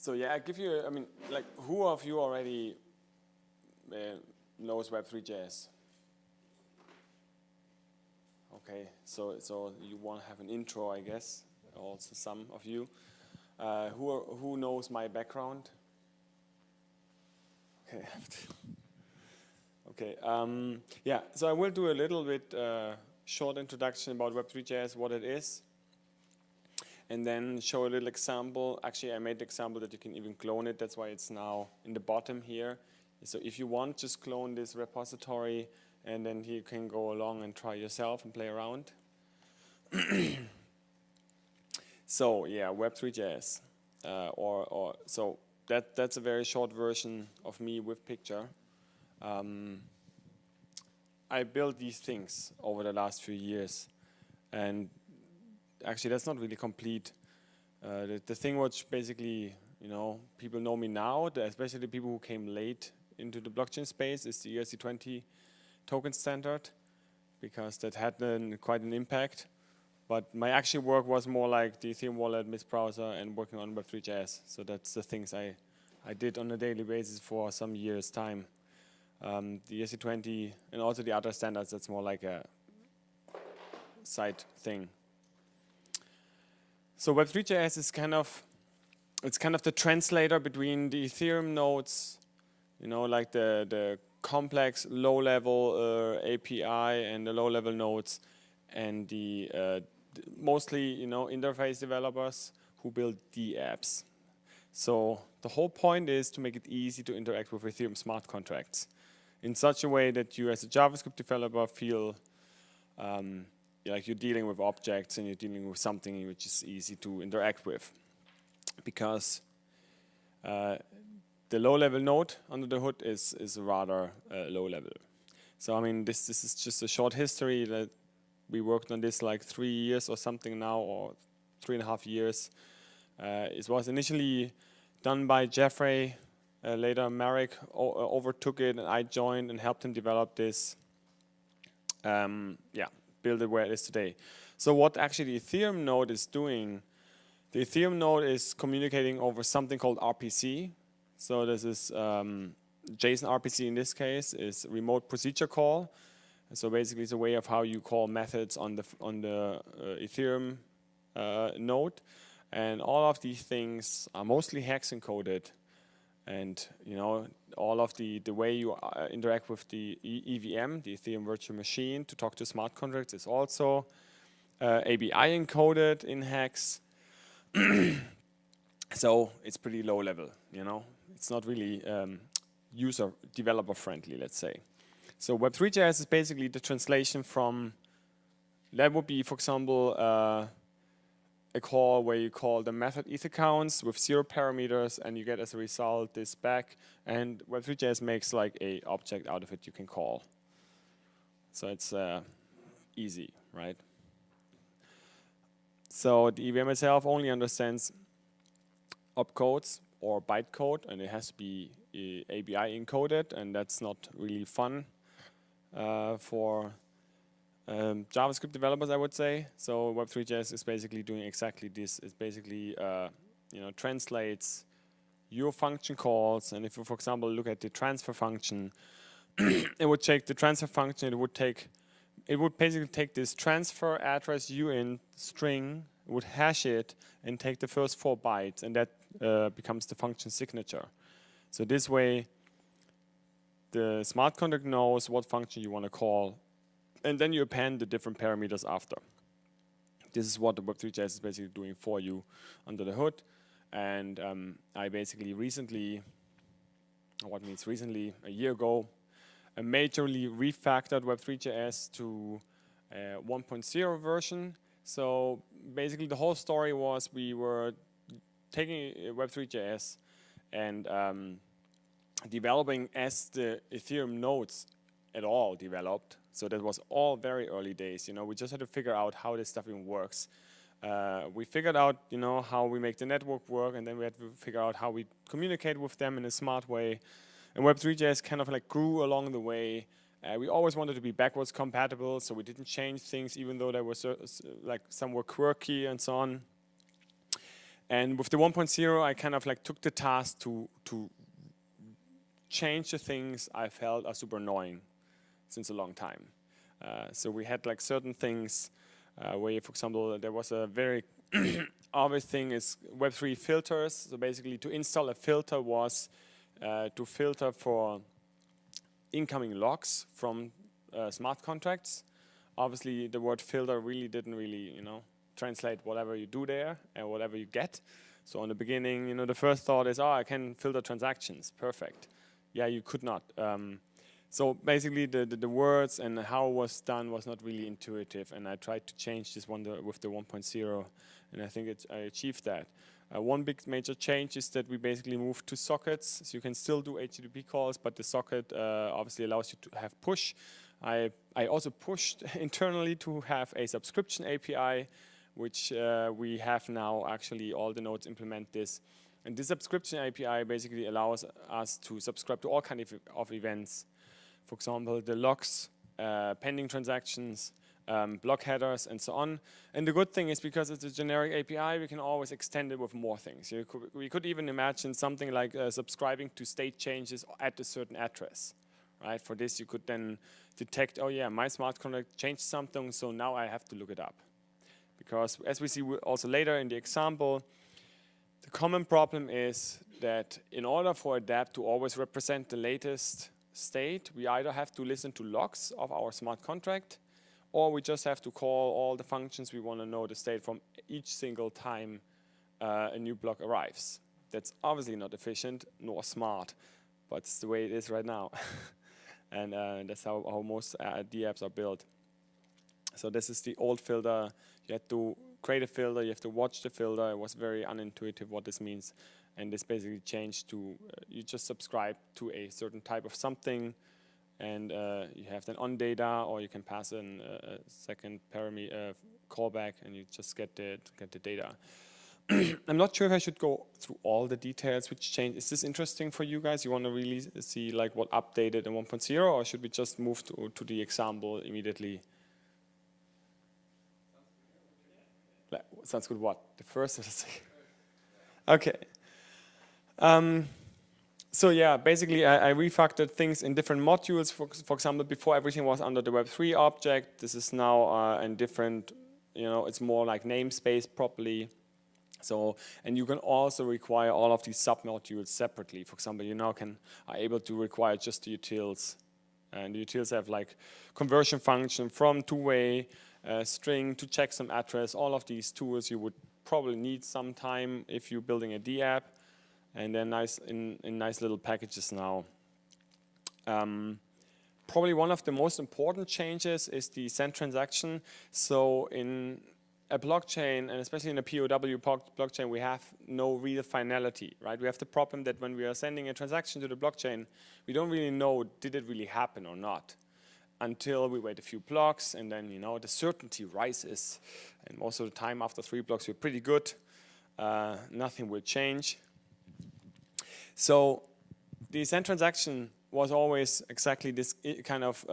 So yeah, I give you, I mean, like, who of you already knows web3.js? Okay, so you want to have an intro, I guess. Also, some of you. Who knows my background? Okay. Okay. Yeah. So I will do a little bit short introduction about web3.js, what it is, and then show a little example. Actually, I made the example that you can even clone it. That's why it's now in the bottom here. So if you want, just clone this repository, and then you can go along and try yourself and play around. So yeah, web3.js, so that's a very short version of me with picture. I built these things over the last few years, and actually that's not really complete. The thing which basically, people know me now, especially the people who came late into the blockchain space, is the ERC20 token standard, because that had quite an impact. But my actual work was more like the Ethereum wallet, Mist browser, and working on web3.js. So that's the things I did on a daily basis for some years' time. The ERC20 and also the other standards, that's more like a side thing. So web3.js is kind of the translator between the Ethereum nodes, like the complex low-level API and the low-level nodes, and the mostly interface developers who build the apps. So the whole point is to make it easy to interact with Ethereum smart contracts in such a way that you, as a JavaScript developer, feel like you're dealing with objects and you're dealing with something which is easy to interact with. Because the low-level node under the hood is rather low level. So I mean, this is just a short history that we worked on this like 3 years or something now, or 3.5 years. It was initially done by Jeffrey. Later, Marek overtook it, and I joined and helped him develop this. Build it where it is today. So what actually the Ethereum node is doing, the Ethereum node is communicating over something called RPC. So this is JSON RPC in this case, is remote procedure call. So basically, it's a way of how you call methods on the Ethereum node, and all of these things are mostly hex encoded, and all of the way you interact with the EVM, the Ethereum Virtual Machine, to talk to smart contracts is also ABI encoded in hex. So it's pretty low level, It's not really user developer friendly, let's say. So web3.js is basically the translation from, that would be, for example, a call where you call the method eth accounts with 0 parameters, and you get as a result this back, and web3.js makes like a object out of it you can call. So it's easy, right? So the EVM itself only understands opcodes or bytecode, and it has to be ABI encoded, and that's not really fun for JavaScript developers, I would say. So web3.js is basically doing exactly this. It basically translates your function calls, and if you, for example, look at the transfer function, it would take the transfer function. It would basically take this transfer address uint string, it would hash it, and take the first 4 bytes, and that becomes the function signature. So this way, the smart contract knows what function you want to call, and then you append the different parameters after. This is what the web3.js is basically doing for you under the hood. And I basically recently, a year ago, I majorly refactored web3.js to 1.0 version. So basically the whole story was we were taking web3.js and developing as the Ethereum nodes at all developed. So that was all very early days. We just had to figure out how this stuff even works. We figured out, how we make the network work, and then we had to figure out how we communicate with them in a smart way. And web3.js kind of like grew along the way. We always wanted to be backwards compatible, so we didn't change things, even though there were some were quirky and so on. And with the 1.0, I kind of like took the task to change the things I felt are super annoying since a long time. So we had like certain things where, for example, there was a very obvious thing is Web3 filters. So basically, to install a filter was to filter for incoming logs from smart contracts. Obviously, the word filter really didn't really, translate whatever you do there and whatever you get. So in the beginning, the first thought is, oh, I can filter transactions. Perfect. Yeah, you could not. So basically, the words and how it was done was not really intuitive, and I tried to change this one with the 1.0, and I think I achieved that. One big major change is that we basically moved to sockets, so you can still do HTTP calls, but the socket obviously allows you to have push. I also pushed internally to have a subscription API, which we have now. Actually, all the nodes implement this. And this subscription API basically allows us to subscribe to all kinds of events. For example, the logs, pending transactions, block headers, and so on. And the good thing is, because it's a generic API, we can always extend it with more things. We could even imagine something like subscribing to state changes at a certain address. Right? For this, you could then detect, oh yeah, my smart contract changed something, so now I have to look it up. Because as we see also later in the example, the common problem is that in order for a dApp to always represent the latest state, we either have to listen to logs of our smart contract, or we just have to call all the functions we want to know the state from each single time a new block arrives. That's obviously not efficient nor smart, but it's the way it is right now. And that's how most dApps are built. So this is the old filter. You had to create a filter, you have to watch the filter. It was very unintuitive what this means. And this basically changed to, you just subscribe to a certain type of something, and you have then on data, or you can pass in a second parameter callback, and you just get the data. I'm not sure if I should go through all the details which changed. Is this interesting for you guys? You want to really see like what updated in 1.0, or should we just move to the example immediately? Sounds good. What? The first or the second? Okay. So yeah, basically I refactored things in different modules. For example, before everything was under the Web3 object. This is now in different, it's more like namespace properly. So, and you can also require all of these submodules separately. For example, you now are able to require just the utils. And the utils have like conversion function from two-way string to checksum address. All of these tools you would probably need sometime if you're building a dApp. And they're nice in nice little packages now. Probably one of the most important changes is the send transaction. So in a blockchain, and especially in a POW blockchain, we have no real finality, right? We have the problem that when we are sending a transaction to the blockchain, we don't really know, did it really happen or not? Until we wait a few blocks, and then, the certainty rises. And most of the time, after 3 blocks, we're pretty good. Nothing will change. So the send transaction was always exactly this kind of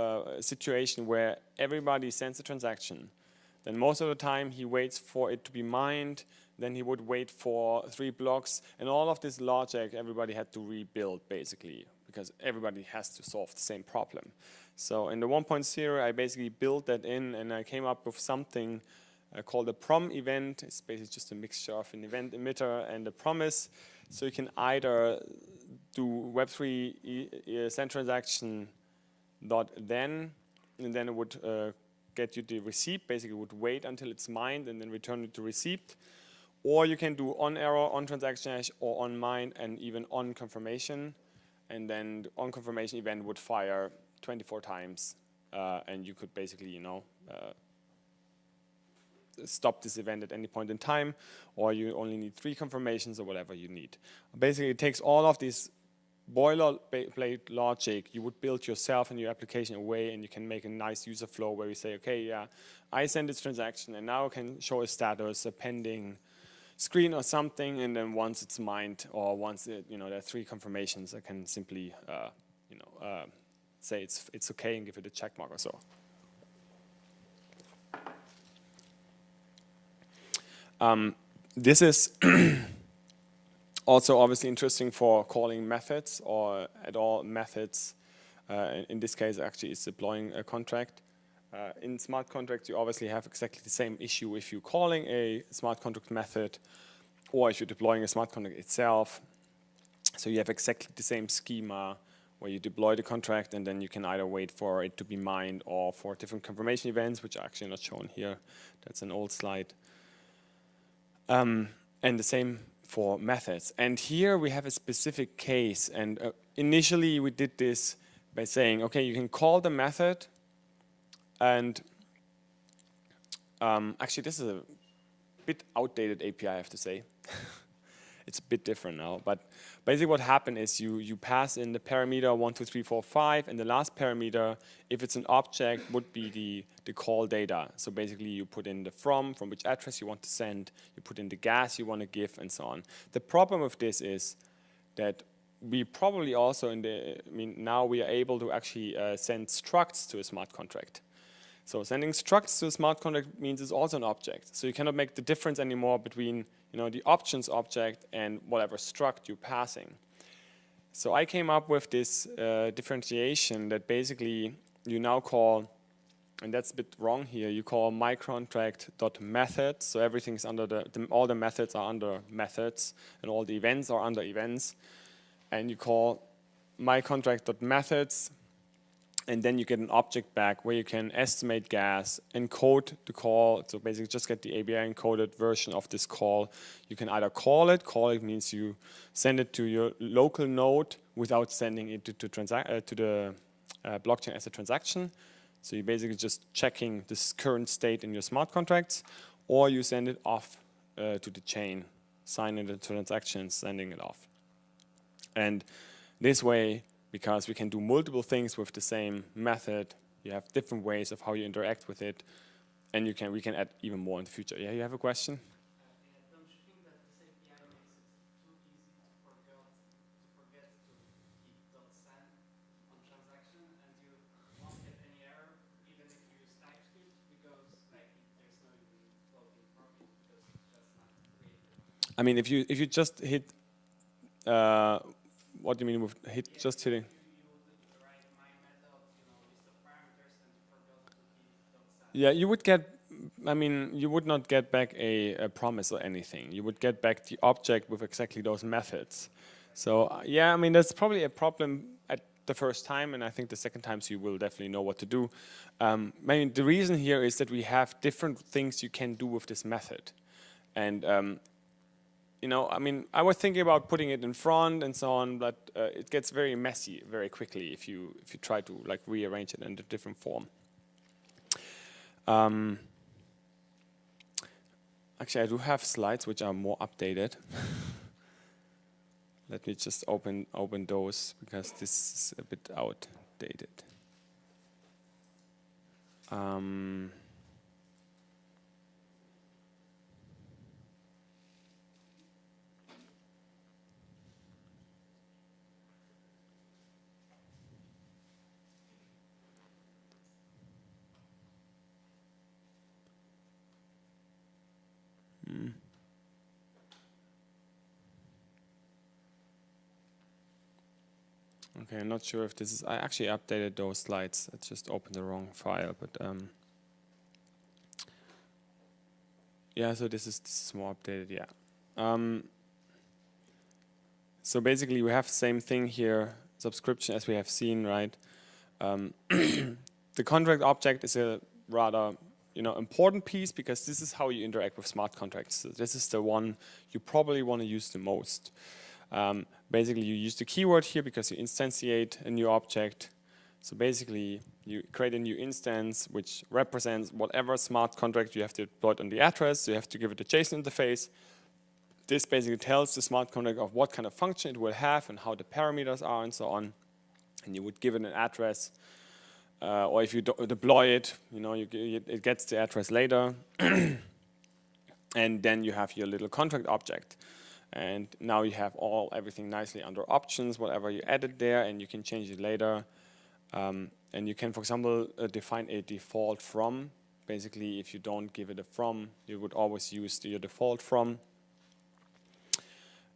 situation where everybody sends a transaction. Then most of the time he waits for it to be mined, then he would wait for 3 blocks, and all of this logic everybody had to rebuild basically, because everybody has to solve the same problem. So in the 1.0 I basically built that in, and I came up with something called a prom event. It's basically just a mixture of an event emitter and a promise. So you can either do Web3 send transaction .then, and then it would get you the receipt. Basically, would wait until it's mined and then return it to receipt. Or you can do on error, on transaction hash, or on mine, and even on confirmation. And then the on confirmation event would fire 24 times, and you could basically, stop this event at any point in time, or you only need 3 confirmations or whatever you need. Basically, it takes all of this boilerplate logic you would build yourself in your application away, and you can make a nice user flow where you say, okay, yeah, I send this transaction, and now I can show a status, a pending screen or something, and then once it's mined, or once there are 3 confirmations, I can simply, say it's okay and give it a check mark or so. This is also obviously interesting for calling methods or at all methods. In this case, actually, it's deploying a contract. In smart contracts, you obviously have exactly the same issue if you're calling a smart contract method or if you're deploying a smart contract itself. So you have exactly the same schema where you deploy the contract and then you can either wait for it to be mined or for different confirmation events, which are actually not shown here. That's an old slide. And the same for methods. And here we have a specific case. And initially we did this by saying, okay, you can call the method. And actually, this is a bit outdated API, I have to say. It's a bit different now. But basically what happened is you pass in the parameter 1, 2, 3, 4, 5. And the last parameter, if it's an object, would be the call data. So basically you put in the from which address you want to send. You put in the gas you want to give and so on. The problem with this is that we probably also now we are able to actually send structs to a smart contract. So sending structs to a smart contract means it's also an object. So you cannot make the difference anymore between the options object and whatever struct you're passing. So I came up with this differentiation that basically you now call, and that's a bit wrong here, you call myContract.methods. So everything's under all the methods are under methods and all the events are under events. And you call myContract.methods. And then you get an object back where you can estimate gas, encode the call. So basically just get the ABI encoded version of this call. You can either call it means you send it to your local node without sending it to the blockchain as a transaction. So you're basically just checking this current state in your smart contracts, or you send it off to the chain, signing the transaction, sending it off. And this way, because we can do multiple things with the same method, you have different ways of how you interact with it, and we can add even more in the future. Yeah, you have a question? Don't you think that this API makes it too easy to forget to keep .send on transaction, and you won't get any error even if you use TypeScript because there's no even floating property because that's not created. I mean, if you just hit, what do you mean with just hitting? You would write my method, list of parameters, and you forgot to keep .send. Yeah, you would not get back a promise or anything. You would get back the object with exactly those methods. So yeah, that's probably a problem at the first time, and I think the second times you will definitely know what to do. The reason here is that we have different things you can do with this method. And I was thinking about putting it in front and so on, but it gets very messy very quickly if you try to rearrange it in a different form. Actually, I do have slides which are more updated. Let me just open those because this is a bit outdated. Okay, I'm not sure if this is. I actually updated those slides. I just opened the wrong file, but yeah. So this is more updated. Yeah. So basically, we have the same thing here. Subscription, as we have seen, right? The contract object is a rather important piece because this is how you interact with smart contracts. So this is the one you probably want to use the most. Basically, you use the keyword here because you instantiate a new object. So basically, you create a new instance which represents whatever smart contract you have to deploy on the address. So you have to give it a JSON interface. This basically tells the smart contract of what kind of function it will have and how the parameters are and so on. And you would give it an address. Or if you deploy it, it gets the address later. And then you have your little contract object. And now you have everything nicely under options, whatever you added there, and you can change it later. And you can, for example, define a default from. Basically, if you don't give it a from, you would always use your default from.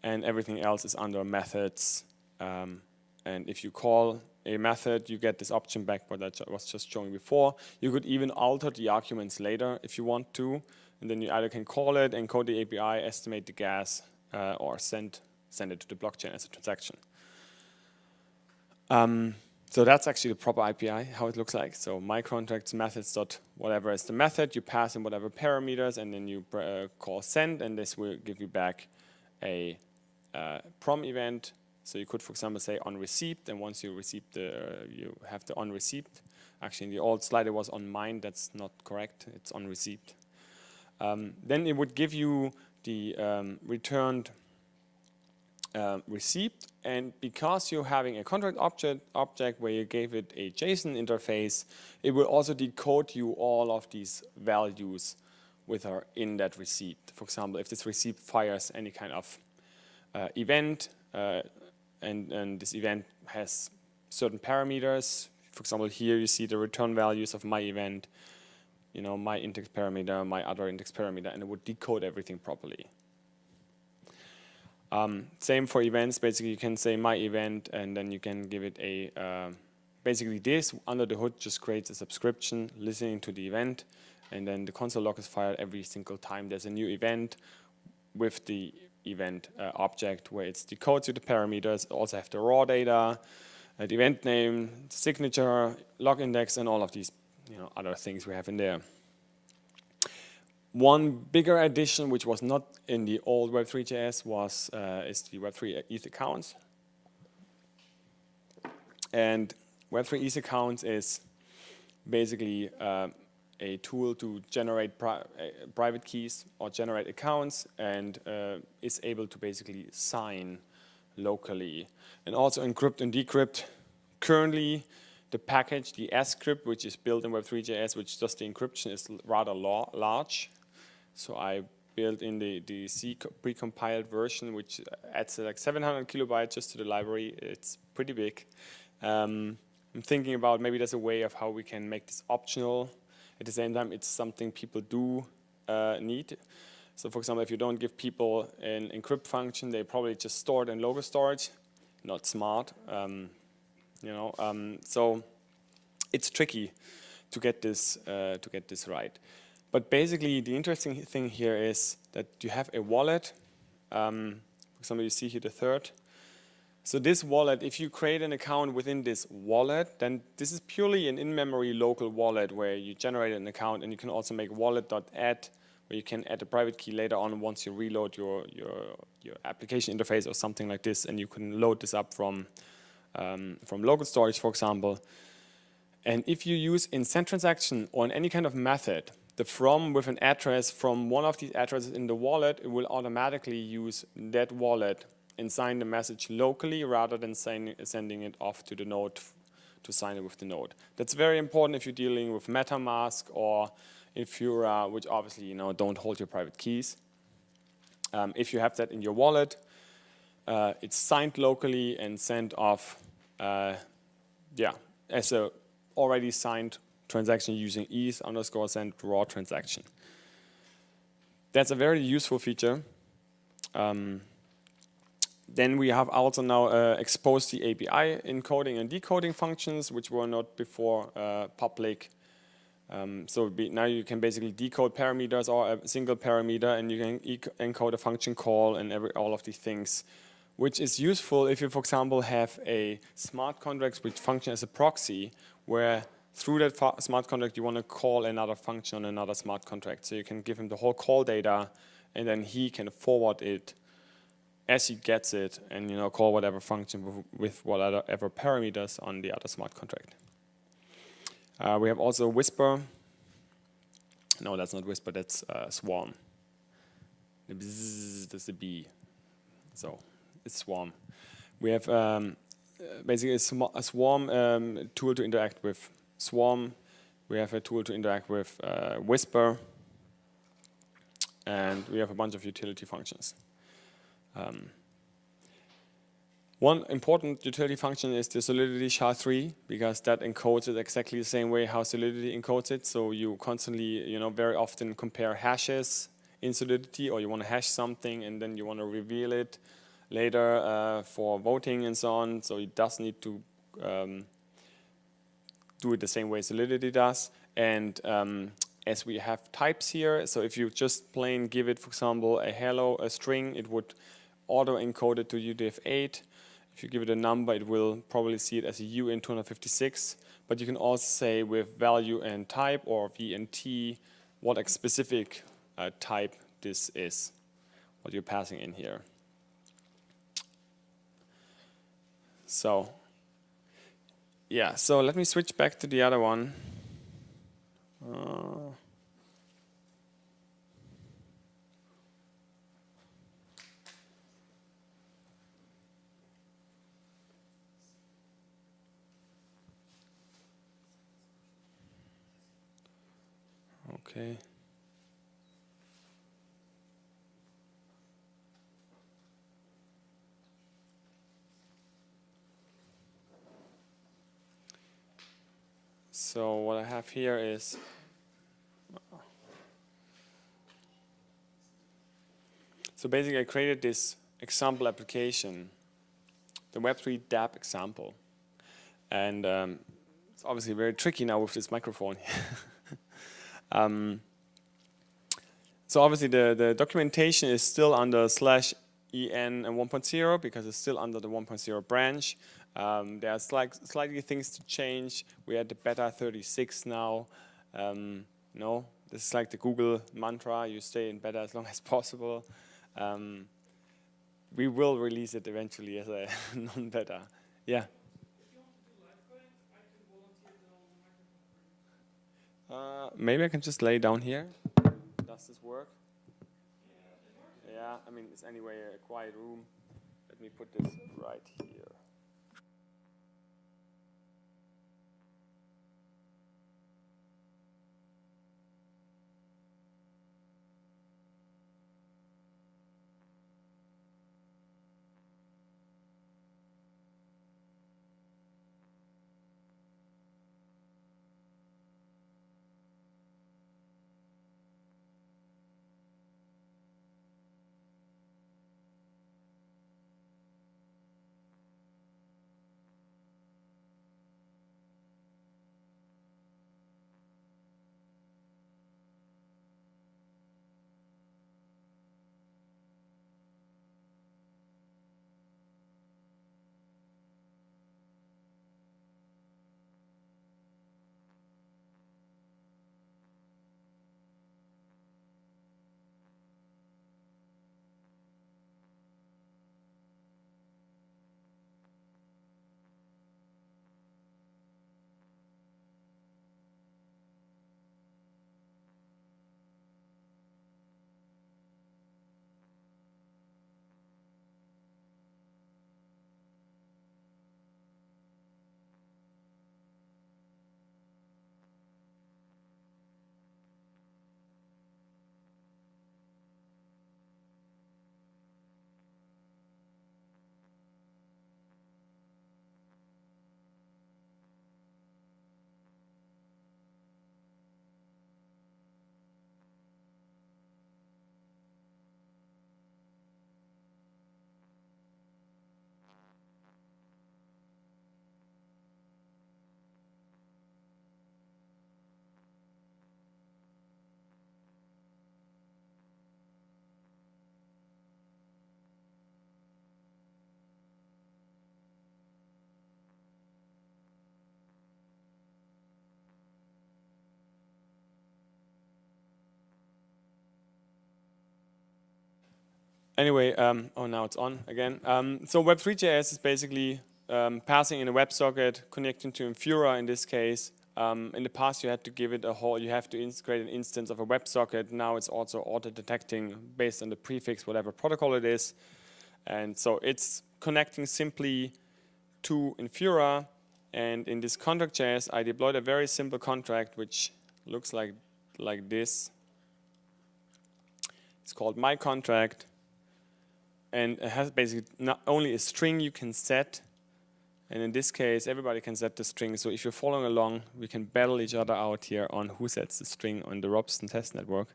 and everything else is under methods. And if you call a method, you get this option back, what I was just showing before. You could even alter the arguments later if you want to, and then you either can call it, encode the API, estimate the gas, or send it to the blockchain as a transaction. So that's actually the proper API, how it looks like. So my contracts methods dot whatever is the method, you pass in whatever parameters, and then you call send, and this will give you back a prom event. So you could, for example, say on receipt, and once you receive you have the on receipt. Actually, in the old slide it was on mine. That's not correct. It's on receipt. Then it would give you the returned receipt, and because you're having a contract object where you gave it a JSON interface, it will also decode you all of these values with her in that receipt. For example, if this receipt fires any kind of event, and this event has certain parameters. For example, here you see the return values of my event, my index parameter, my other index parameter, and it would decode everything properly. Same for events. Basically, you can say my event, and then you can give it a, basically this under the hood just creates a subscription listening to the event, and then the console log is fired every single time there's a new event with the event object where it decodes you the parameters, also have the raw data, the event name, the signature, log index, and all of these other things we have in there. One bigger addition, which was not in the old web3.js, is the web3 ETH accounts. And web3 ETH accounts is basically a tool to generate private keys or generate accounts, and is able to basically sign locally and also encrypt and decrypt. Currently, the package, the S script, which is built in web3.js, which does the encryption, is rather large. So I built in the C precompiled version, which adds like 700 kilobytes just to the library. It's pretty big. I'm thinking about maybe there's a way of how we can make this optional. At the same time, it's something people do need. So for example, if you don't give people an encrypt function, they probably just store it in local storage. Not smart, so it's tricky to get this right. But basically, the interesting thing here is that you have a wallet. For example, you see here the third. So this wallet, if you create an account within this wallet, then this is purely an in-memory local wallet where you generate an account, and you can also make wallet.add, where you can add a private key later on once you reload your application interface or something like this, and you can load this up from local storage, for example. And if you use in send transaction or in any kind of method, the from with an address from one of these addresses in the wallet, it will automatically use that wallet and sign the message locally rather than sending it off to the node to sign it with the node. That's very important if you're dealing with MetaMask or Infura, which obviously don't hold your private keys. If you have that in your wallet, it's signed locally and sent off, as a already signed transaction using ETH_send raw transaction. That's a very useful feature. Then we have also now exposed the API encoding and decoding functions, which were not before public. So now you can basically decode parameters or a single parameter, and you can encode a function call and all of these things, which is useful if you, for example, have a smart contract which function as a proxy, where through that smart contract you want to call another function on another smart contract. So you can give him the whole call data, and then he can forward it as he gets it, and call whatever function with whatever parameters on the other smart contract. We have also Whisper. No, that's not Whisper, that's Swarm. The bzzz, that's the B. So it's Swarm. We have basically a Swarm tool to interact with Swarm. We have a tool to interact with Whisper. And we have a bunch of utility functions. One important utility function is the Solidity SHA-3, because that encodes it exactly the same way how Solidity encodes it. So you constantly, very often compare hashes in Solidity, or you want to hash something and then you want to reveal it later for voting and so on. So it does need to do it the same way Solidity does. And as we have types here, so if you just plain give it, for example, a string, it would auto encode it to UTF-8. If you give it a number, it will probably see it as a UN256. But you can also say with value and type, or V and T, what a specific type this is, what you're passing in here. So, yeah, so let me switch back to the other one. Okay. So what I have here is so basically I created this example application, the Web3 dApp example. And it's obviously very tricky now with this microphone. So obviously the documentation is still under /en and 1.0 because it's still under the 1.0 branch. There are slightly things to change. We're at the beta 36 now. No, this is like the Google mantra, you stay in beta as long as possible. We will release it eventually as a non-beta. Yeah. Maybe I can just lay down here. Does this work? Yeah, I mean, it's anyway a quiet room. Let me put this right here. Anyway, oh, now it's on again. So web3.js is basically passing in a WebSocket, connecting to Infura in this case. In the past, you had to give it a whole, you have to integrate an instance of a WebSocket. Now it's also auto-detecting based on the prefix, whatever protocol it is. And so it's connecting simply to Infura. And in this contract.js, I deployed a very simple contract, which looks like this. It's called my contract. And it has basically not only a string you can set, and in this case, everybody can set the string. So if you're following along, we can battle each other out here on who sets the string on the Robson test network.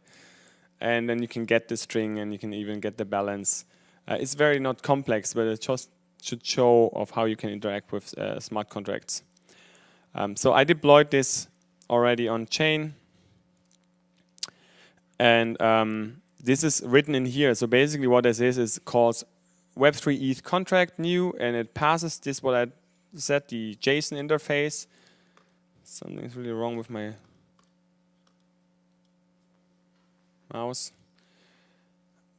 And then you can get the string, and you can even get the balance It's very not complex, but it just should show of how you can interact with smart contracts. So I deployed this already on chain, and this is written in here. So basically what this is called web3 ETH contract new, and it passes this, what I said, the JSON interface. Something's really wrong with my mouse.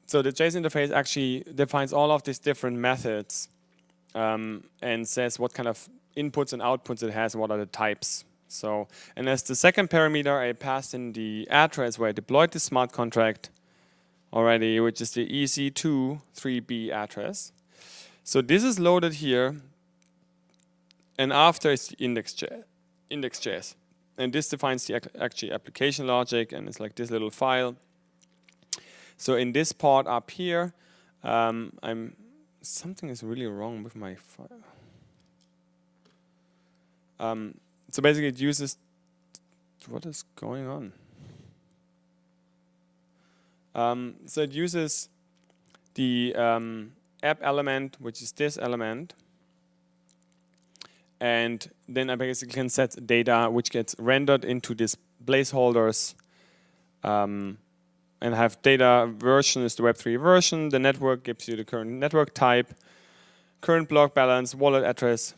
So the JSON interface actually defines all of these different methods and says what kind of inputs and outputs it has, and what are the types. So, and as the second parameter, I passed in the address where I deployed the smart contract already, which is the EC2-3B address. So this is loaded here, and after it's the index.js. And this defines the actually application logic, and it's like this little file. So in this part up here, something is really wrong with my file. So basically it uses, what is going on? So it uses the app element, which is this element, and then I basically can set data which gets rendered into these placeholders, and have data version is the Web3 version. The network gives you the current network type, current block balance, wallet address,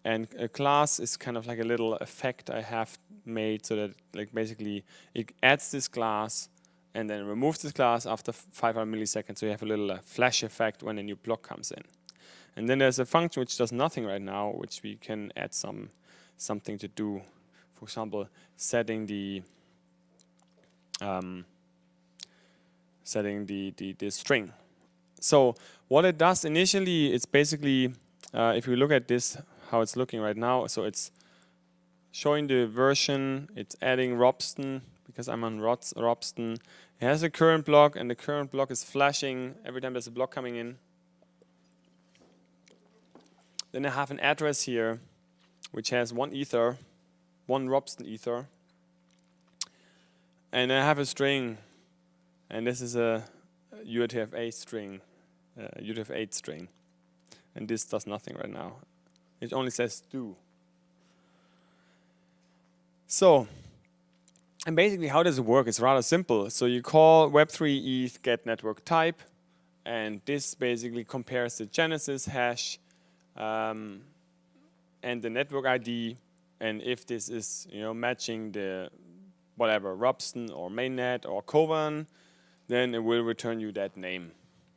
and a class is kind of like a little effect I have made so that like basically it adds this class and then removes this class after 500 milliseconds. So you have a little flash effect when a new block comes in. And then there's a function which does nothing right now, which we can add something to do. For example, setting the string. So what it does initially, it's basically, if you look at this, how it's looking right now, so it's showing the version, it's adding Robston, because I'm on Robston. It has a current block, and the current block is flashing every time there's a block coming in. Then I have an address here, which has one ether, one Robston ether. And I have a string, and this is a UTF-8 string. And this does nothing right now. It only says do. So, and basically how does it work? It's rather simple. So you call web3 ETH get network type, and this basically compares the Genesis hash and the network ID, and if this is matching the whatever Robston or mainnet or Kovan, then it will return you that name.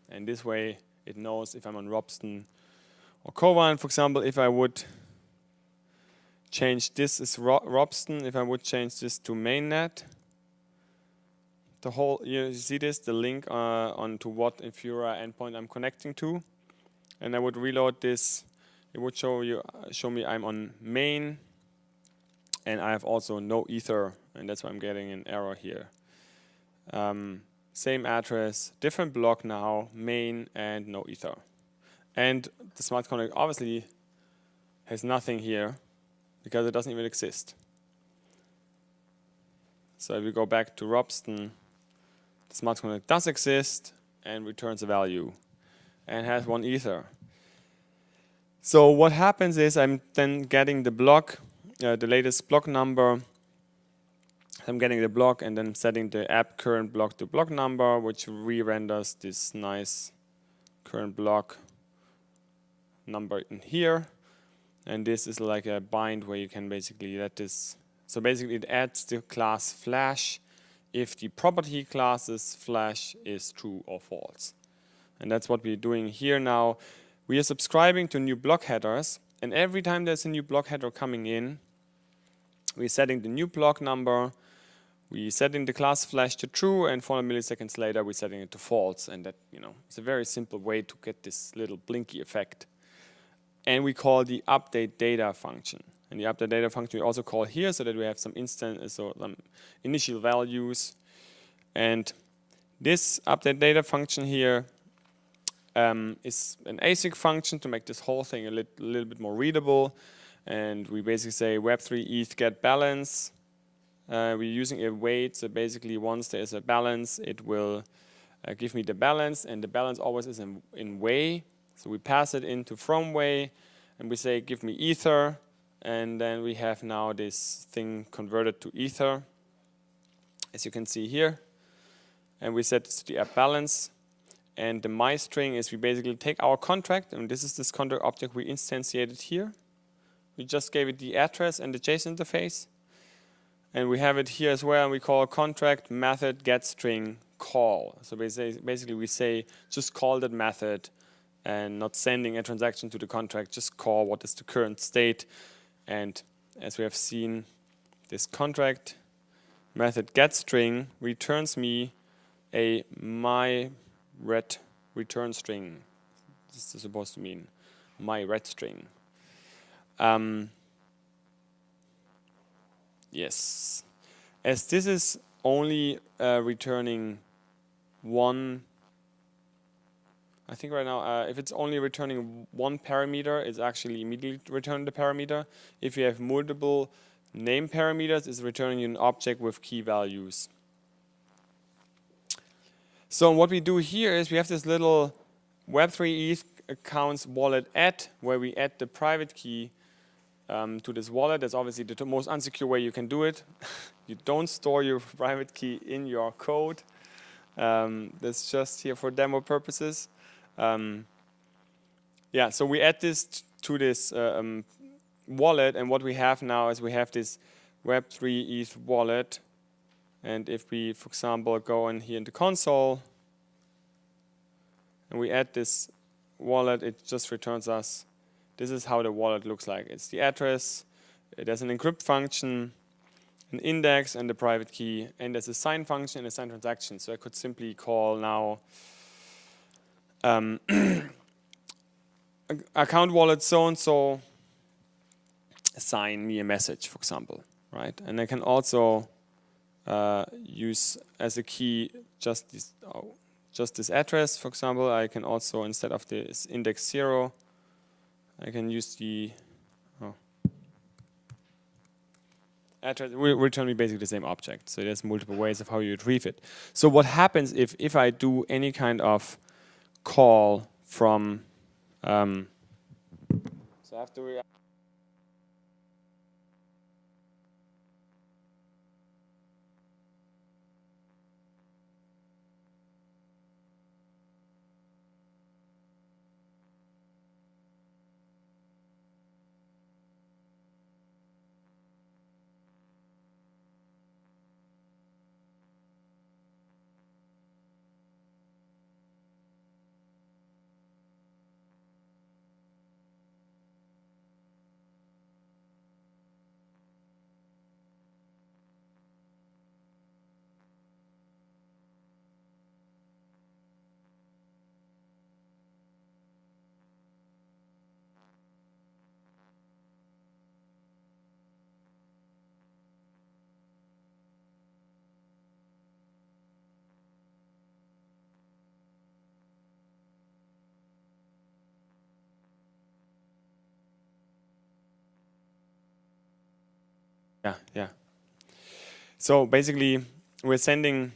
And this way it knows if I'm on Robston or Kovan. For example, if I would change this is Robston, if I would change this to mainnet, the whole, you see this, the link onto what Infura endpoint I'm connecting to, and I would reload this, it would show me I'm on main, and I have also no ether, and that's why I'm getting an error here. Same address, different block now, main and no ether. And the smart contract obviously has nothing here because it doesn't even exist. So if we go back to Robston, the smart contract does exist and returns a value and has one ether. So what happens is I'm then getting the block, the latest block number. I'm getting the block and then setting the app current block to block number, which re-renders this nice current block number in here. And this is like a bind where you can basically let this, so basically it adds the class flash if the property classes flash is true or false. And that's what we're doing here now. We are subscribing to new block headers, and every time there's a new block header coming in, we're setting the new block number, we're setting the class flash to true, and 400 milliseconds later we're setting it to false. And that, it's a very simple way to get this little blinky effect. And we call the update data function. And the update data function we also call here so that we have some initial values. And this update data function here is an async function to make this whole thing a little bit more readable. And we basically say web3 ETH get balance. We're using a wait, so basically once there's a balance, it will give me the balance, and the balance always is in way. So we pass it into from way, and we say give me ether, and then we have now this thing converted to ether, as you can see here. And we set this to the app balance. And the my string is we basically take our contract, and this is this contract object we instantiated here. We just gave it the address and the JSON interface. And we have it here as well, and we call contract method get string call. So basically we say just call that method and not sending a transaction to the contract, just call what is the current state. And as we have seen, this contract method get string returns me a my red return string. This is supposed to mean my red string. Yes. As this is only returning one, I think right now, if it's only returning one parameter, it's actually immediately returning the parameter. If you have multiple name parameters, it's returning an object with key values. So what we do here is we have this little Web3 ETH accounts wallet add, where we add the private key to this wallet. That's obviously the most unsecure way you can do it. You don't store your private key in your code. That's just here for demo purposes. Yeah, so we add this to this wallet, and what we have now is we have this Web3 ETH wallet. And if we, for example, go in here in the console and we add this wallet, it just returns us. This is how the wallet looks like. It's the address, there's an encrypt function, an index, and the private key, and there's a sign function and a sign transaction. So I could simply call now account wallet so-and-so, assign me a message, for example, right? And I can also use as a key just this address, for example. I can also, instead of this index 0, I can use the address. It will return me basically the same object. So there's multiple ways of how you retrieve it. So what happens if I do any kind of call from so I have to Yeah. So basically, we're sending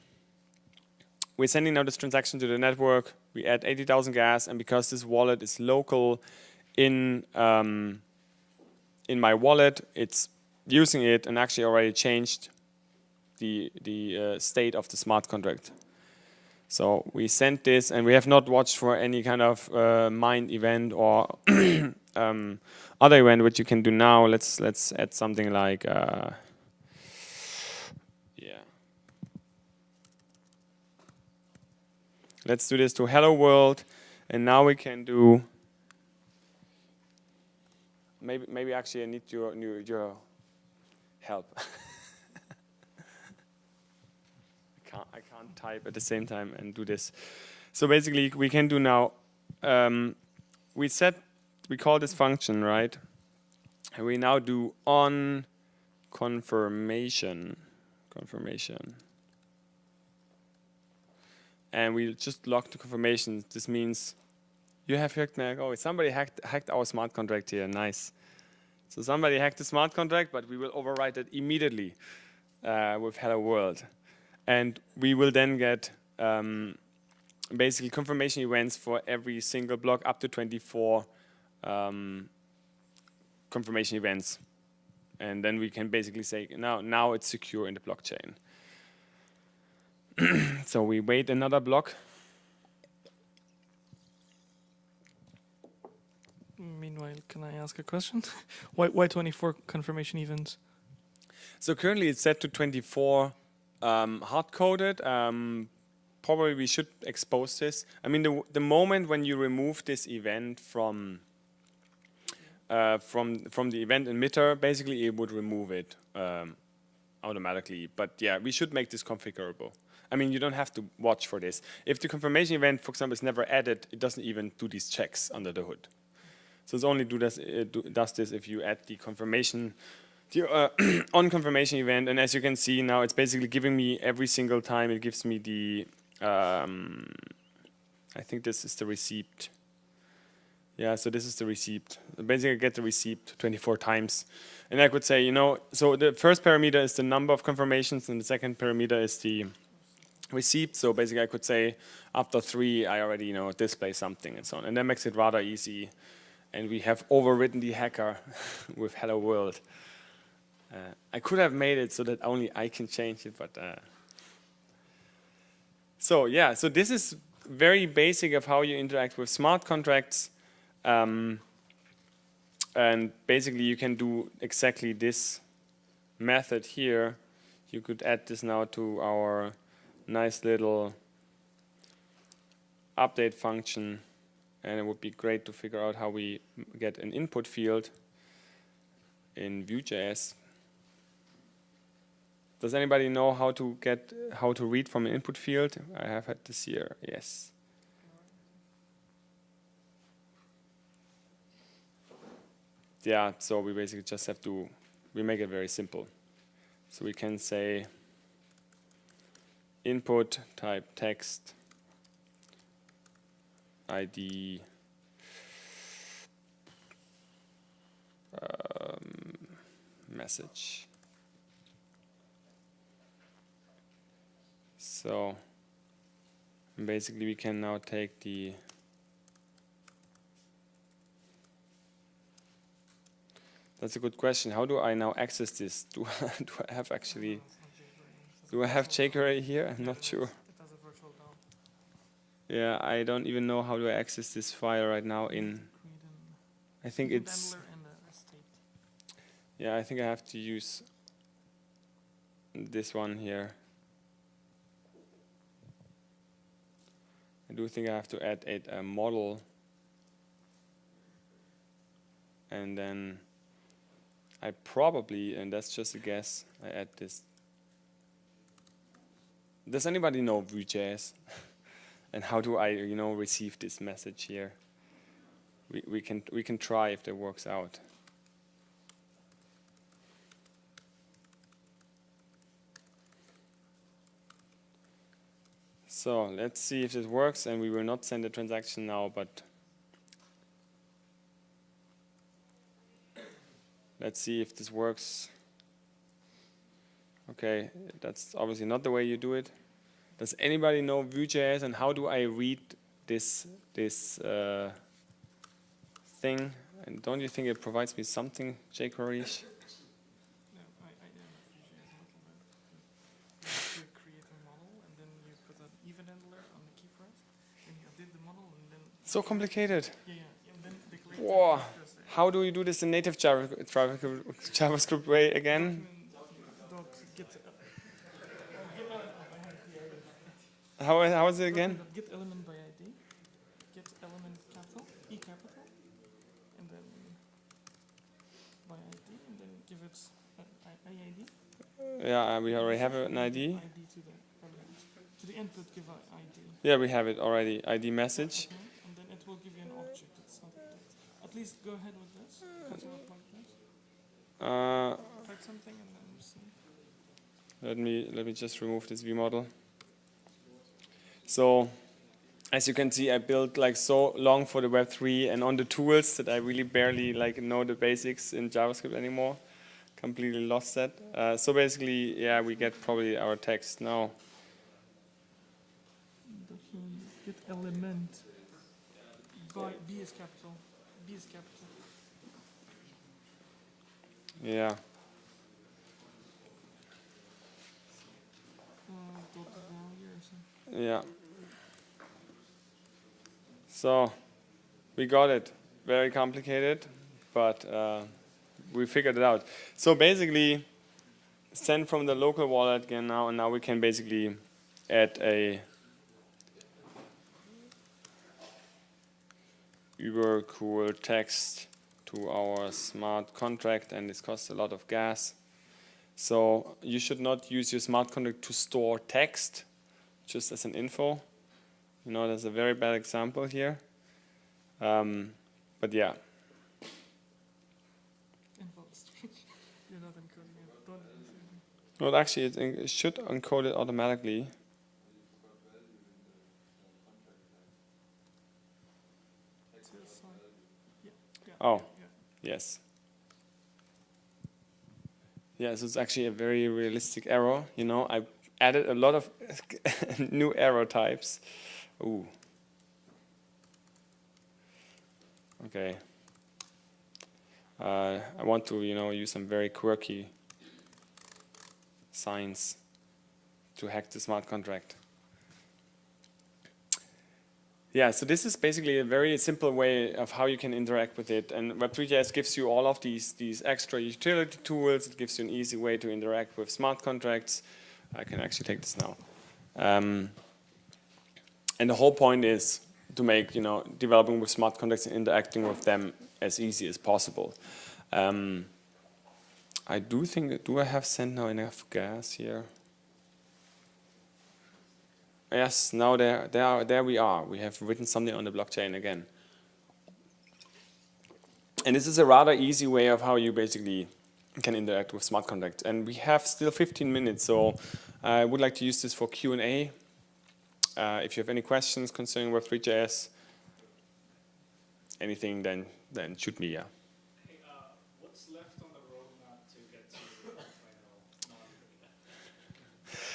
now this transaction to the network. We add 80,000 gas, and because this wallet is local in my wallet, it's using it and actually already changed the state of the smart contract. So we sent this, and we have not watched for any kind of mined event or other event which you can do now. Let's add something like let's do this to hello world, and now we can do maybe actually I need your help. I can't type at the same time and do this. So basically we can do now we call this function, right? And we now do on confirmation. And we just log the confirmation. This means you have hacked. Oh, somebody hacked our smart contract here. Nice. So somebody hacked the smart contract, but we will overwrite it immediately with hello world. And we will then get basically confirmation events for every single block, up to 24 confirmation events. And then we can basically say, now it's secure in the blockchain. So we wait another block. Meanwhile, can I ask a question? Why 24 confirmation events? So currently it's set to 24 hard-coded. Probably we should expose this. I mean, the moment when you remove this event from the event emitter, basically it would remove it automatically. But yeah, we should make this configurable. I mean, you don't have to watch for this. If the confirmation event, for example, is never added, it doesn't even do these checks under the hood. So it's only does this if you add the confirmation, the on confirmation event. And as you can see now, it's basically giving me every single time. It gives me the, I think this is the receipt. Yeah, so this is the receipt. Basically, I get the receipt 24 times. And I could say, so the first parameter is the number of confirmations, and the second parameter is the receipt. So basically, I could say after 3, I already, display something and so on. And that makes it rather easy. And we have overridden the hacker with Hello World. I could have made it so that only I can change it, but so yeah. So this is very basic of how you interact with smart contracts. And basically you can do exactly this method here. You could add this now to our nice little update function, and it would be great to figure out how we get an input field in Vue.js. Does anybody know how to read from an input field? I have had this here, yes. Yeah, so we basically just have to, we make it very simple. So we can say input type text ID message. So basically we can now take the That's a good question. How do I now access this? Do I have actually? Do I have jQuery here? I'm not sure. Yeah, I don't even know how do I access this file right now in. I think it's. Yeah, I think I have to use this one here. I do think I have to add a model, and then I probably, and that's just a guess, I add this. Does anybody know Vue.js? And how do I, receive this message here? We can try if that works out. So let's see if this works, and we will not send a transaction now, but let's see if this works. Okay, that's obviously not the way you do it. Does anybody know Vue.js, and how do I read this thing? And don't you think it provides me something jQuery-ish? So complicated. Whoa. How do you do this in native JavaScript way again? How is it again? Get element by ID, get element capital, E capital, and then by ID, and then give it any ID. Yeah, we already have an ID. ID to the element. To the input, give an ID. Yeah, we have it already. ID message. Okay. And then it will give you an object. It's not at least go ahead with this. Type something and then see. Let me just remove this view model. So, as you can see, I built like so long for the Web3 and on the tools that I really barely know the basics in JavaScript anymore. Completely lost that. So basically, yeah, we get probably our text now. Get element by B is capital. B is capital. Yeah. Dot value or something. Yeah. So we got it. Very complicated, but we figured it out. So basically, send from the local wallet again now, and now we can basically add a uber cool text to our smart contract, and this costs a lot of gas. So you should not use your smart contract to store text just as an info. You know, that's a very bad example here. But yeah. Info strange. You're not encoding it. Don't encode it. Well, actually, it should encode it automatically. Oh, yes. Yeah, so it's actually a very realistic error. You know, I added a lot of new error types. Ooh. Okay. I want to, you know, use some very quirky signs to hack the smart contract. Yeah, so this is basically a very simple way of how you can interact with it. And web3.js gives you all of these extra utility tools. It gives you an easy way to interact with smart contracts. I can actually take this now. And the whole point is to make, you know, developing with smart contracts and interacting with them as easy as possible. I do think, do I have sent now enough gas here? Yes, now there we are. We have written something on the blockchain again. And this is a rather easy way of how you basically can interact with smart contracts. And we have still 15 minutes, so I would like to use this for Q&A. If you have any questions concerning web3.js, anything, then shoot me, yeah. Hey, what's left on the roadmap to get to 1.0?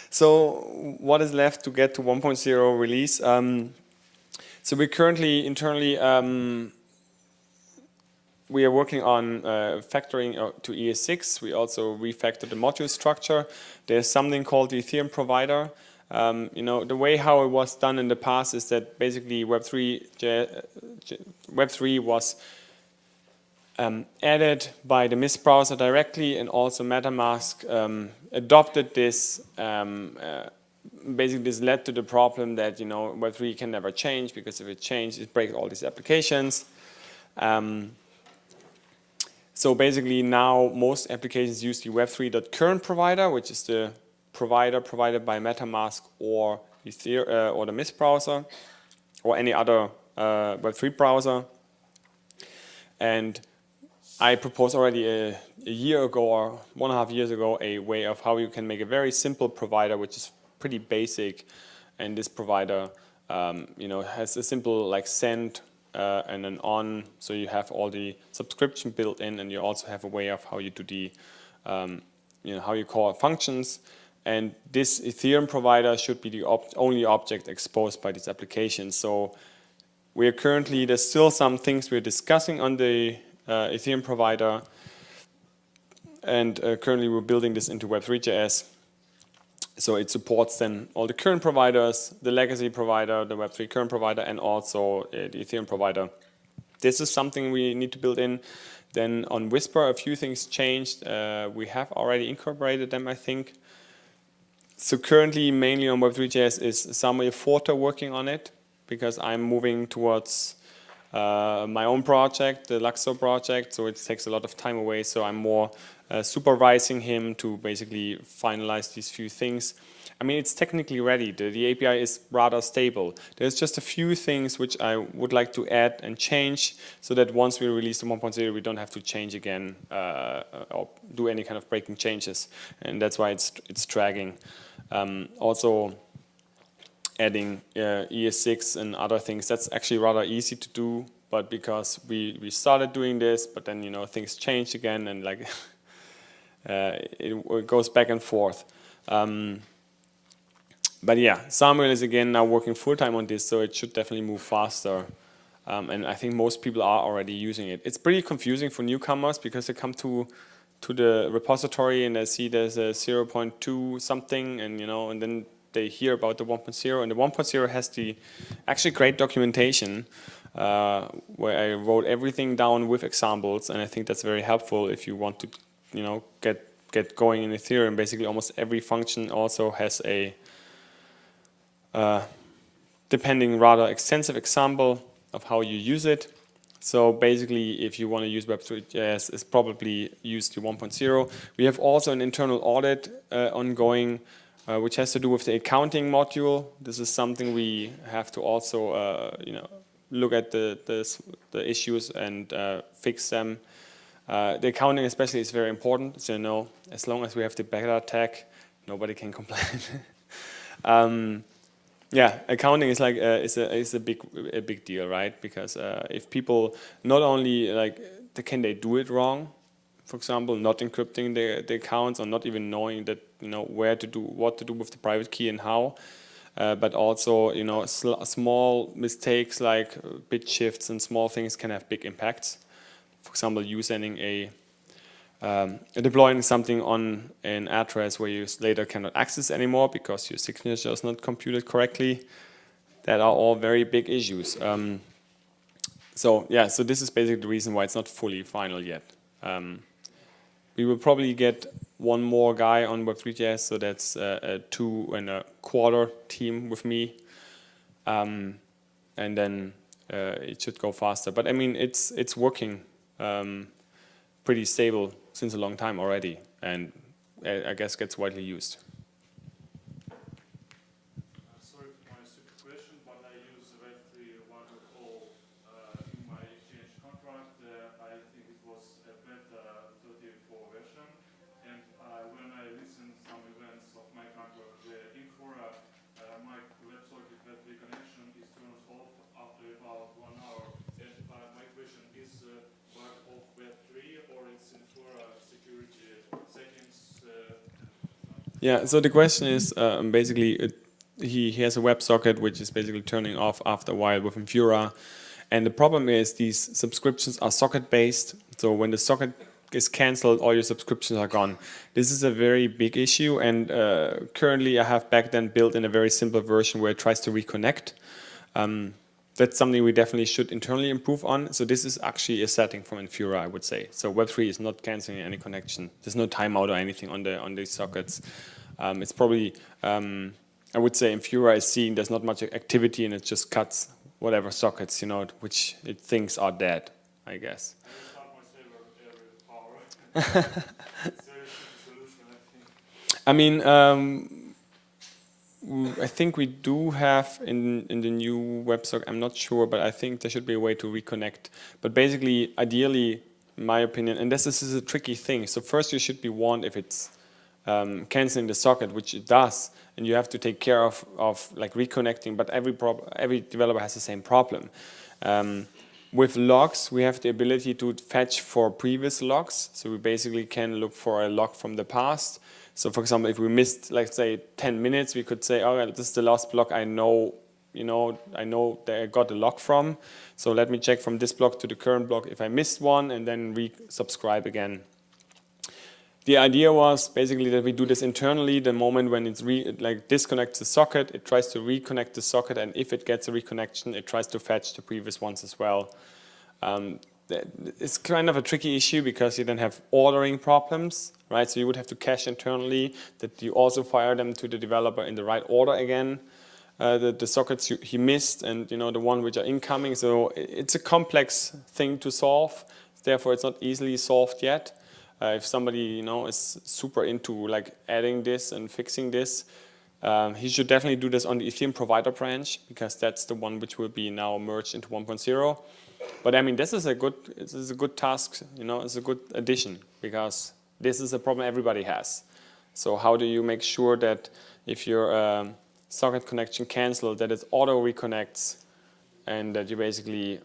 So what is left to get to 1.0 release? So we're currently internally, we are working on factoring to ES6. We also refactored the module structure. There's something called the Ethereum provider. You know, the way how it was done in the past is that basically Web3 was added by the Mist browser directly, and also MetaMask adopted this. Basically, this led to the problem that, you know, Web3 can never change, because if it changes, it breaks all these applications. So basically now most applications use the web3.current provider, which is the provider provided by MetaMask or Ethereum or the Mist browser or any other Web3 browser. And I proposed already a year ago or 1.5 years ago a way of how you can make a very simple provider, which is pretty basic. And this provider, you know, has a simple like send and an on, so you have all the subscription built in, and you also have a way of how you do the, you know, how you call functions. And this Ethereum provider should be the only object exposed by this application. So we are currently, there's still some things we're discussing on the Ethereum provider, and currently we're building this into web3.js. So it supports then all the current providers, the legacy provider, the Web3 current provider, and also the Ethereum provider. This is something we need to build in. Then on Whisper, a few things changed. We have already incorporated them, I think. So currently, mainly on Web3.js is Samuel Forter working on it, because I'm moving towards my own project, the Luxor project, so it takes a lot of time away. So I'm more supervising him to basically finalize these few things. I mean, it's technically ready. The API is rather stable. There's just a few things which I would like to add and change, so that once we release the 1.0, we don't have to change again or do any kind of breaking changes. And that's why it's dragging. Also, adding ES6 and other things, that's actually rather easy to do, but because we started doing this, but then, you know, things changed again, and like it goes back and forth. But yeah, Samuel is again now working full-time on this, so it should definitely move faster. And I think most people are already using it. It's pretty confusing for newcomers because they come to the repository and they see there's a 0.2 something, and and then they hear about the 1.0, and the 1.0 has the actually great documentation where I wrote everything down with examples, and I think that's very helpful if you want to get going in Ethereum. Basically almost every function also has a depending rather extensive example of how you use it. So basically, if you want to use web3.js, it's probably use the 1.0. We have also an internal audit ongoing, which has to do with the accounting module. This is something we have to also, look at the issues and fix them. The accounting especially is very important. So as long as we have the beta tag, nobody can complain. Yeah, accounting is like is a big deal, right? Because if people not only can they do it wrong, for example, not encrypting the accounts or not even knowing that where to do what to do with the private key and how, but also small mistakes like bit shifts and small things can have big impacts. For example, you sending deploying something on an address where you later cannot access anymore because your signature is not computed correctly. That are all very big issues. So this is basically the reason why it's not fully final yet. We will probably get one more guy on web3.js, so that's a 2.25 team with me, and then it should go faster. But I mean, it's working pretty stable since a long time already, and I guess gets widely used. Sorry for my stupid question, but I use web3 1.0 in my exchange contract. I think it was a beta 34 version, and when I listen some events of my contract in Fora, my WebSocket web3 connection is turned off after about 1 hour. And my question is part of web3 or it's in Fora security settings? Yeah, so the question is basically he has a WebSocket which is basically turning off after a while within Fura. And the problem is these subscriptions are socket based. So when the socket is cancelled, all your subscriptions are gone. This is a very big issue, and currently I have back then built in a very simple version where it tries to reconnect. That's something we definitely should internally improve on. So this is actually a setting from Infura, I would say. So Web3 is not canceling any connection. There's no timeout or anything on these sockets. It's probably, I would say Infura is seeing there's not much activity and it just cuts whatever sockets, which it thinks are dead, I guess. I mean, I think we do have in the new WebSocket, I'm not sure, but I think there should be a way to reconnect. But basically, ideally, in my opinion, and this is a tricky thing. So first you should be warned if it's canceling the socket, which it does, and you have to take care of like reconnecting, but every developer has the same problem. With logs, we have the ability to fetch for previous logs. So we basically can look for a log from the past. So for example, if we missed, let's say 10 minutes, we could say, oh, this is the last block I know, I know that I got a log from. So let me check from this block to the current block if I missed one, and then resubscribe again. The idea was basically that we do this internally. The moment when it's disconnects the socket, it tries to reconnect the socket, and if it gets a reconnection, it tries to fetch the previous ones as well. It's kind of a tricky issue because you then have ordering problems, right? So you would have to cache internally that you also fire them to the developer in the right order again. The sockets he missed and the one which are incoming. So it's a complex thing to solve. Therefore, it's not easily solved yet. If somebody is super into adding this and fixing this, he should definitely do this on the Ethereum provider branch because that's the one which will be now merged into 1.0. But I mean, this is a good task. It's a good addition because this is a problem everybody has. So how do you make sure that if your socket connection cancels, that it auto reconnects and that you basically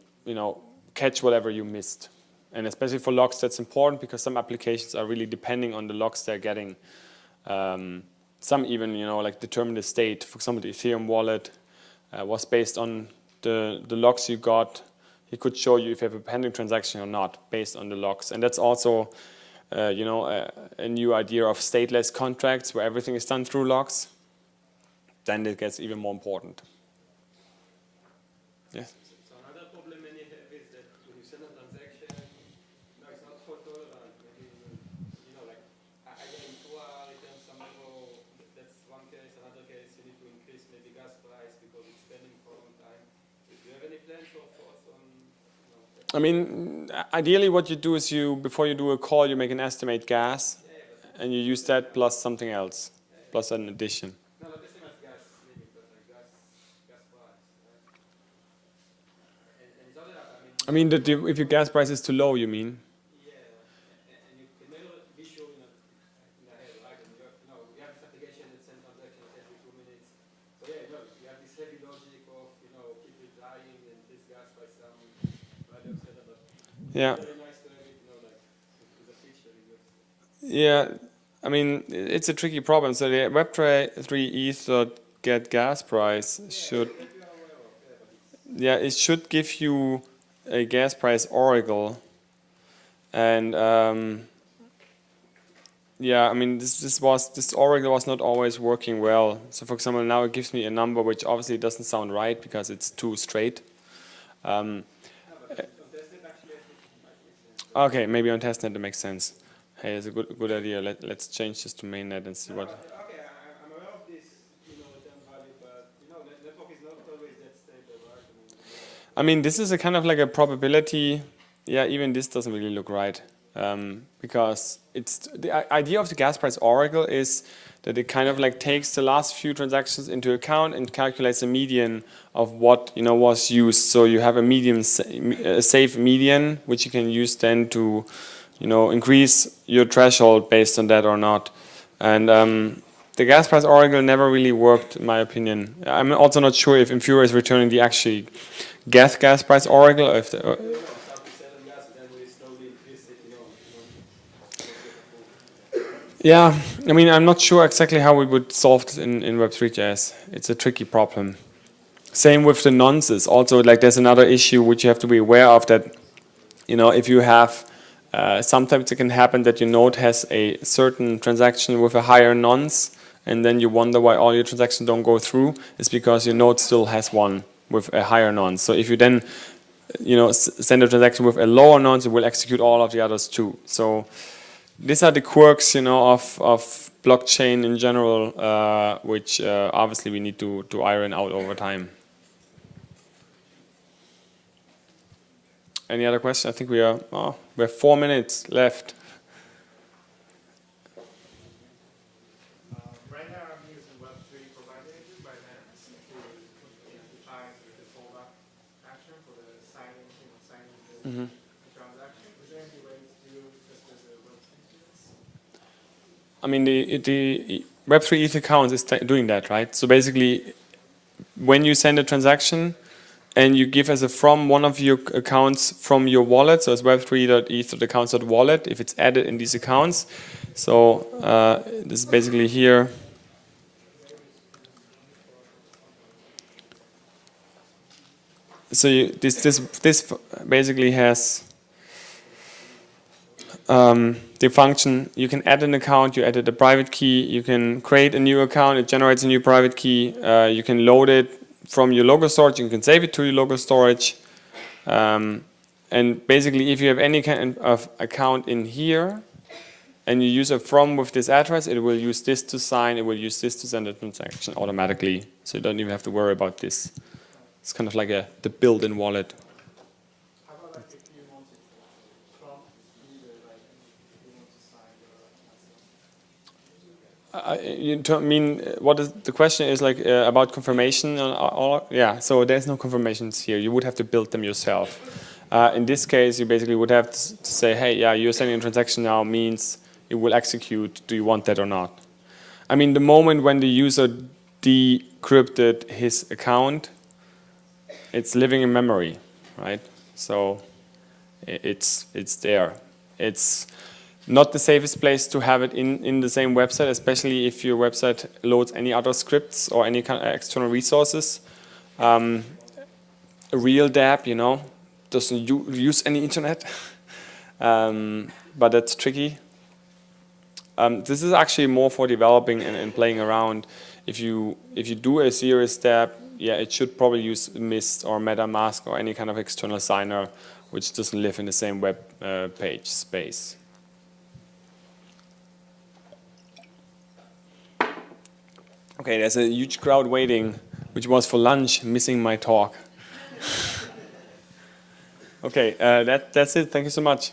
catch whatever you missed? And especially for logs, that's important because some applications are really depending on the logs they're getting. Some even, like determine the state. For example, the Ethereum wallet was based on the logs you got. It could show you if you have a pending transaction or not based on the logs. And that's also, a new idea of stateless contracts where everything is done through logs. Then it gets even more important. Yes? So another problem many have is that when you send a transaction, it's not fault tolerant. Maybe like IDM2 returns some level. That's one case. Another case, you need to increase maybe gas price because it's spending for a long time. Do you have any plans or thoughts on? I mean, ideally, what you do is before you do a call, you make an estimate gas, and you use that plus something else, plus an addition. No, not the same as gas, maybe, but like gas price, right? And it's other, I mean, if your gas price is too low, you mean? yeah, and you can never be sure in the head, right? And you have this application that sends transactions every 2 minutes. So yeah, you have this heavy logic of keep replying and increase gas by some value, etc. But Yeah. very nice to have it, like with a feature in your. Yeah, I mean, it's a tricky problem. So the web3 ETH.get gas price should, it should give you a gas price oracle, and yeah, I mean, this oracle was not always working well. So for example, now it gives me a number which obviously doesn't sound right because it's too straight. Okay, maybe on testnet it makes sense. Hey, it's a good idea. Let's change this to mainnet and see what. Okay, I'm aware of this, return value, but network is not always that stable, right? I mean, this is a kind of like a probability. Yeah, even this doesn't really look right, because it's the idea of the gas price oracle is that it kind of like takes the last few transactions into account and calculates a median of what was used. So you have a safe median, which you can use then to increase your threshold based on that or not. And the gas price oracle never really worked, in my opinion. I'm also not sure if Infura is returning the actually gas price oracle. Or if yeah, I mean, I'm not sure exactly how we would solve this in web3.js. It's a tricky problem. Same with the nonces. Also, like there's another issue which you have to be aware of, that if you have sometimes it can happen that your node has a certain transaction with a higher nonce, and then you wonder why all your transactions don't go through. It's because your node still has one with a higher nonce. So if you then send a transaction with a lower nonce, it will execute all of the others too. So these are the quirks of blockchain in general, which obviously we need to iron out over time. Any other questions? I think we have 4 minutes left. Right now I'm using web3 provided by Binance to define the default action for the signing the transaction. Is there any way to do just as a web3? I mean, the Web3 ETH account is doing that, right? So basically, when you send a transaction and you give as a from one of your accounts from your wallet, so it's web3.eth.accounts.wallet, if it's added in these accounts. So this is basically here. So this basically has the function. You can add an account, you added a private key, you can create a new account, it generates a new private key, you can load it from your local storage, you can save it to your local storage. And basically, if you have any kind of account in here, and you use a from with this address, it will use this to sign, it will use this to send a transaction automatically. So you don't even have to worry about this. It's kind of like the built-in wallet. How about like if you want to prompt user, like if you want to sign What is the question is like about confirmation and all? Yeah, so there's no confirmations here. You would have to build them yourself. In this case, you basically would have to say, hey, yeah, you're sending a transaction now means it will execute. Do you want that or not? I mean, the moment when the user decrypted his account, it's living in memory, right? So it's there. not the safest place to have it in the same website, especially if your website loads any other scripts or any kind of external resources. A real dApp, you know, doesn't use any internet, but that's tricky. This is actually more for developing and playing around. If you do a serious dApp, yeah, it should probably use Mist or MetaMask or any kind of external signer which doesn't live in the same web page space. Okay, there's a huge crowd waiting, which was for lunch, missing my talk. Okay, that's it. Thank you so much.